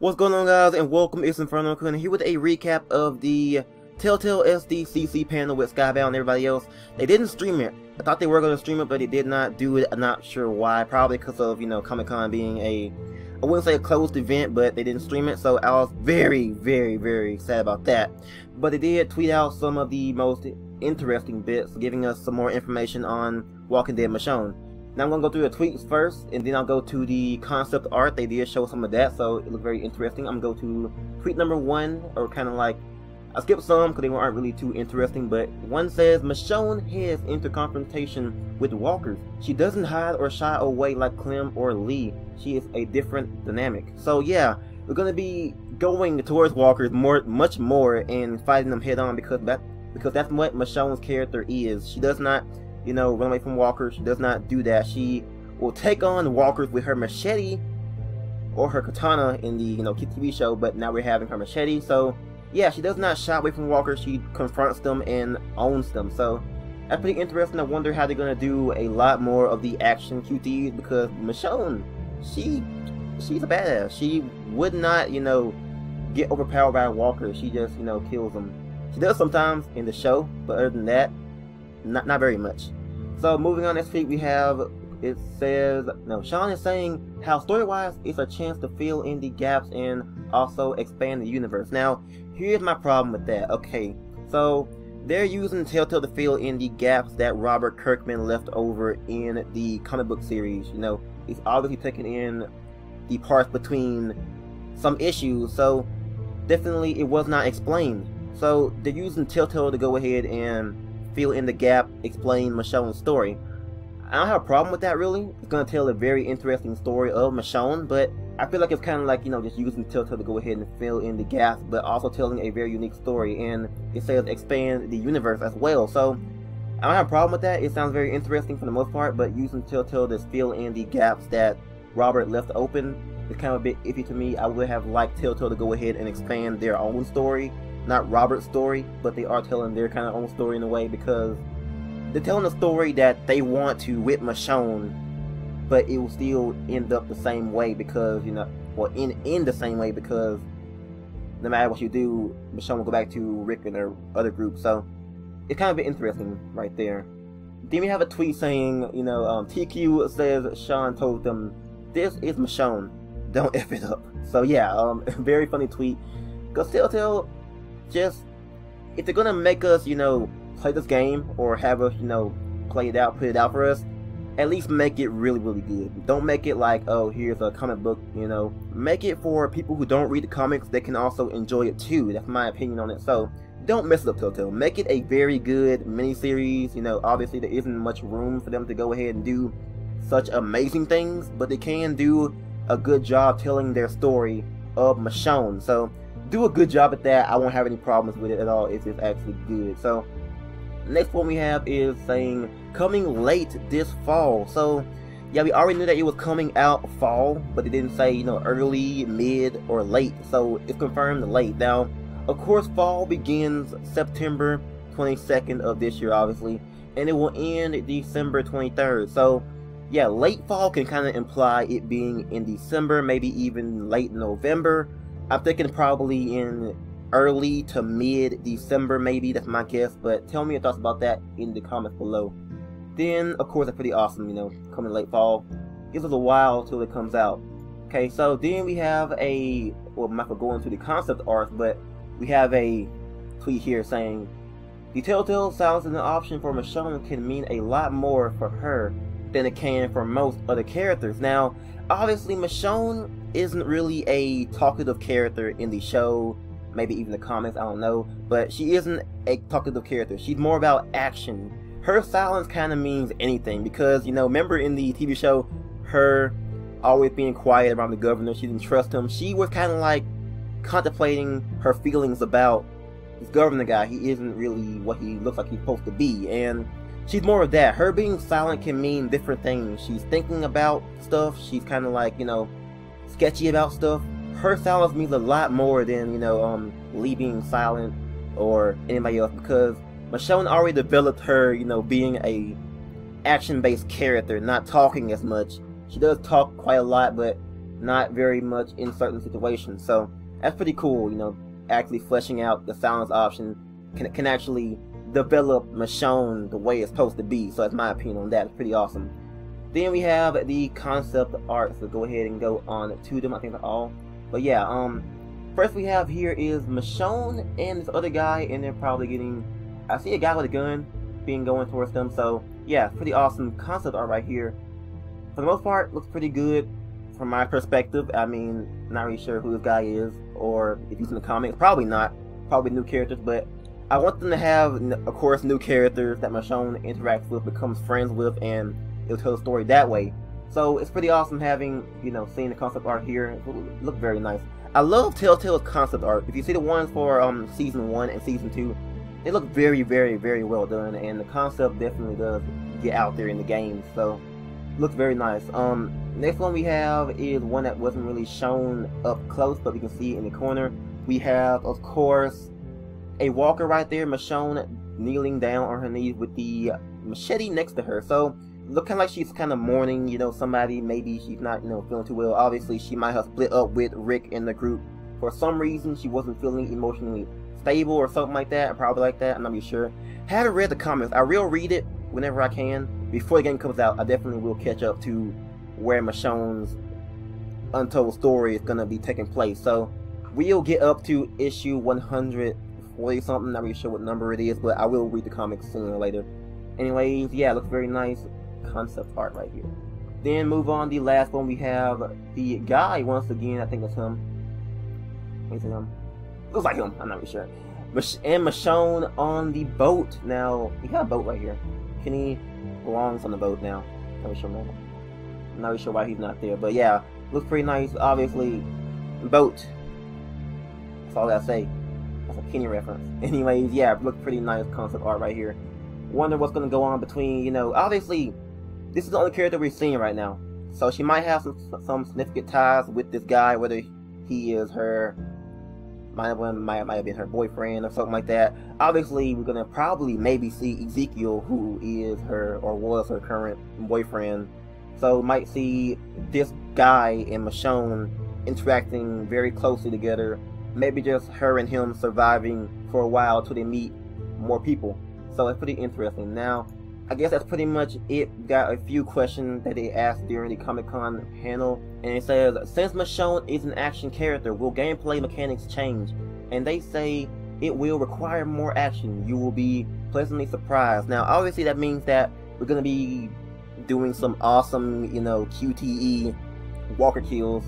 What's going on, guys, and welcome. It's InfernoKun here with a recap of the Telltale SDCC panel with Skybound and everybody else. They didn't stream it. I thought they were going to stream it, but they did not do it. I'm not sure why. Probably because of, Comic-Con being I wouldn't say a closed event, but they didn't stream it, so I was very sad about that. But they did tweet out some of the most interesting bits, giving us some more information on Walking Dead Michonne. Now I'm going to go through the tweets first, and then I'll go to the concept art. They did show some of that, so it looked very interesting. I'm going to go to tweet number 1, or kind of like, I skipped some because they aren't really too interesting, but one says, Michonne heads into confrontation with walkers. She doesn't hide or shy away like Clem or Lee. She is a different dynamic. So yeah, we're going to be going towards walkers much more, and fighting them head on, because that's what Michonne's character is. She does not run away from walkers. She does not do that. She will take on walkers with her machete or her katana in the TV show, but now we're having her machete. So yeah, she does not shy away from walkers. She confronts them and owns them. So that's pretty interesting. I wonder how they're gonna do a lot more of the action QTs, because Michonne, she's a badass. She would not get overpowered by walkers. She just kills them. She does sometimes in the show, but other than that, not very much. So moving on, next week we have, it says, Sean is saying how story-wise it's a chance to fill in the gaps and also expand the universe. Now, here's my problem with that. Okay, so they're using Telltale to fill in the gaps that Robert Kirkman left over in the comic book series. He's obviously taking in the parts between some issues, so definitely it was not explained. So they're using Telltale to go ahead and fill in the gap, explain Michonne's story. I don't have a problem with that, really. It's going to tell a very interesting story of Michonne, but I feel like it's kind of like, just using Telltale to go ahead and fill in the gaps, but also telling a very unique story, and it says expand the universe as well. So I don't have a problem with that. It sounds very interesting for the most part, but using Telltale to fill in the gaps that Robert left open is kind of a bit iffy to me. I would have liked Telltale to go ahead and expand their own story, not Robert's story, but they are telling their kind of own story in a way, because they're telling a story that they want to with Michonne, but it will still end up the same way, because in the same way, because no matter what you do, Michonne will go back to Rick and their other group. So it's kind of been interesting right there. Then we have a tweet saying, TQ says Sean told them, "This is Michonne, don't F it up." So yeah, very funny tweet, because Telltale, just, if they're gonna make us play this game, or have us play it out, put it out for us, at least make it really good. Don't make it like, oh, here's a comic book. Make it for people who don't read the comics. They can also enjoy it too. That's my opinion on it. So don't mess it up, Telltale. Make it a very good miniseries. Obviously there isn't much room for them to go ahead and do such amazing things, but they can do a good job telling their story of Michonne. So do a good job at that. I won't have any problems with it at all if it's actually good. So next one we have is saying coming late this fall. So yeah, we already knew that it was coming out fall, but it didn't say early, mid, or late. So it's confirmed late. Now, of course, fall begins September 22nd of this year, obviously, and it will end December 23rd. So yeah, late fall can kind of imply it being in December, maybe even late November. I'm thinking probably in early to mid-December, maybe. That's my guess, but tell me your thoughts about that in the comments below. Then, of course, that's pretty awesome, coming late fall. Gives us a while till it comes out. Okay, so then we have well, I'm not going to go into the concept art, but we have a tweet here saying, the Telltale silence as an option for Michonne can mean a lot more for her than it can for most other characters. Now, obviously, Michonne isn't really a talkative character in the show, maybe even the comics, I don't know, but she isn't a talkative character. She's more about action. Her silence kind of means anything, because, remember in the TV show, her always being quiet around the governor, she didn't trust him. She was kind of like contemplating her feelings about this governor guy. He isn't really what he looks like he's supposed to be, and she's more of that. Her being silent can mean different things. She's thinking about stuff. She's kind of like, sketchy about stuff. Her silence means a lot more than, Lee being silent or anybody else, because Michonne already developed her, being a action-based character, not talking as much. She does talk quite a lot, but not very much in certain situations. So that's pretty cool, you know, actually fleshing out the silence option can actually develop Michonne the way it's supposed to be. So that's my opinion on that. It's pretty awesome. Then we have the concept art, so go ahead and go on to them. I think they're all. But yeah, first we have here is Michonne and this other guy, and they're probably getting, I see a guy with a gun being going towards them. So yeah, pretty awesome concept art right here. For the most part, looks pretty good from my perspective. I mean, not really sure who this guy is, or if he's in the comics. Probably not. Probably new characters, but I want them to have, of course, new characters that Michonne interacts with, becomes friends with, and it'll tell the story that way. So it's pretty awesome having, you know, seeing the concept art here. It look very nice. I love Telltale's concept art. If you see the ones for season 1 and season 2, they look very, very, very well done, and the concept definitely does get out there in the game. So looks very nice. Next one we have is one that wasn't really shown up close, but we can see it in the corner. We have, of course, a walker right there, Michonne kneeling down on her knees with the machete next to her. So look kind of like she's kind of mourning, you know, somebody. Maybe she's not, you know, feeling too well. Obviously she might have split up with Rick in the group for some reason. She wasn't feeling emotionally stable or something like that, probably like that. I'm not really sure. Haven't read the comics. I will read it whenever I can. Before the game comes out, I definitely will catch up to where Michonne's Untold story is gonna be taking place. So we'll get up to issue 140 something. Not really sure what number it is, but I will read the comics sooner or later. Anyways, yeah, it looks very nice concept art right here. Then move on, the last one we have the guy once again. I think it's him. Is it him? Looks like him. I'm not really sure. And Michonne on the boat. Now he got a boat right here. Kenny belongs on the boat now. Not really sure, man. I'm not really sure why he's not there, but yeah, looks pretty nice. Obviously, boat. That's all I gotta say. That's a Kenny reference. Anyways, yeah, looks pretty nice concept art right here. Wonder what's gonna go on between, you know, obviously this is the only character we're seeing right now, so she might have some significant ties with this guy, whether he is her, might have been her boyfriend or something like that. Obviously we're gonna probably maybe see Ezekiel, who is her or was her current boyfriend, so we might see this guy and Michonne interacting very closely together, maybe just her and him surviving for a while till they meet more people. So it's pretty interesting. Now, I guess that's pretty much it. Got a few questions that they asked during the Comic-Con panel, and it says, since Michonne is an action character, will gameplay mechanics change? And they say it will require more action. You will be pleasantly surprised. Now, obviously that means that we're going to be doing some awesome, you know, QTE walker kills.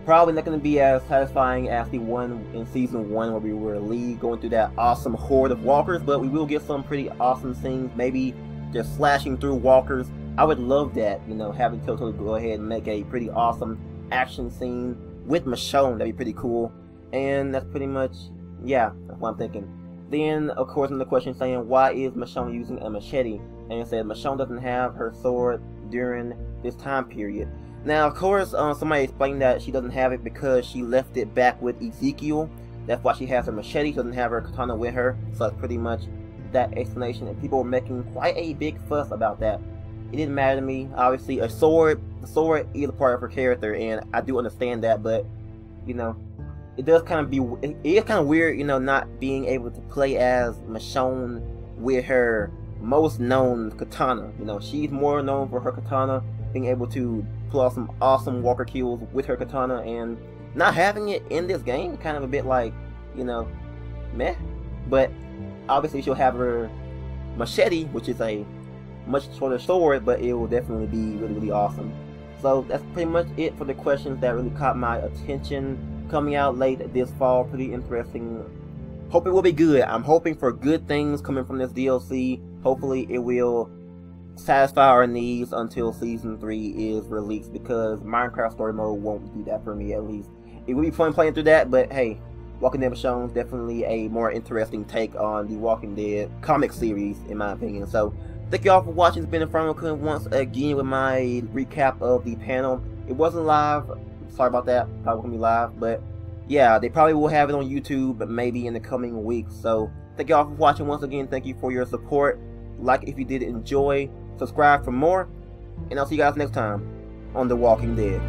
Probably not going to be as satisfying as the one in season 1 where we were going through that awesome horde of walkers, but we will get some pretty awesome scenes, maybe just slashing through walkers. I would love that, you know, having Telltale go ahead and make a pretty awesome action scene with Michonne. That'd be pretty cool. And that's pretty much, yeah, that's what I'm thinking. Then, of course, another question saying, why is Michonne using a machete? And it said Michonne doesn't have her sword during this time period. Now, of course, somebody explained that she doesn't have it because she left it back with Ezekiel. That's why she has her machete. She doesn't have her katana with her. So that's pretty much that explanation. And people were making quite a big fuss about that. It didn't matter to me. Obviously, the sword is a part of her character, and I do understand that. But, you know, it does kind of it is kind of weird, you know, not being able to play as Michonne with her most known katana. You know, she's more known for her katana, being able to pull off some awesome walker kills with her katana, and not having it in this game, kind of a bit like, you know, meh. But obviously she'll have her machete, which is a much shorter sword, but it will definitely be really, really awesome. So that's pretty much it for the questions that really caught my attention. Coming out late this fall, pretty interesting. Hope it will be good. I'm hoping for good things coming from this DLC. Hopefully it will satisfy our needs until season 3 is released, because Minecraft story mode won't do that for me, at least. It will be fun playing through that, but hey, Walking Dead Michonne is definitely a more interesting take on the Walking Dead comic series, in my opinion. So thank you all for watching. It's been InfernoKun once again with my recap of the panel. It wasn't live, sorry about that, probably won't be live, but yeah, they probably will have it on YouTube, but maybe in the coming weeks. So thank you all for watching once again. Thank you for your support. Like if you did enjoy, subscribe for more, and I'll see you guys next time on The Walking Dead.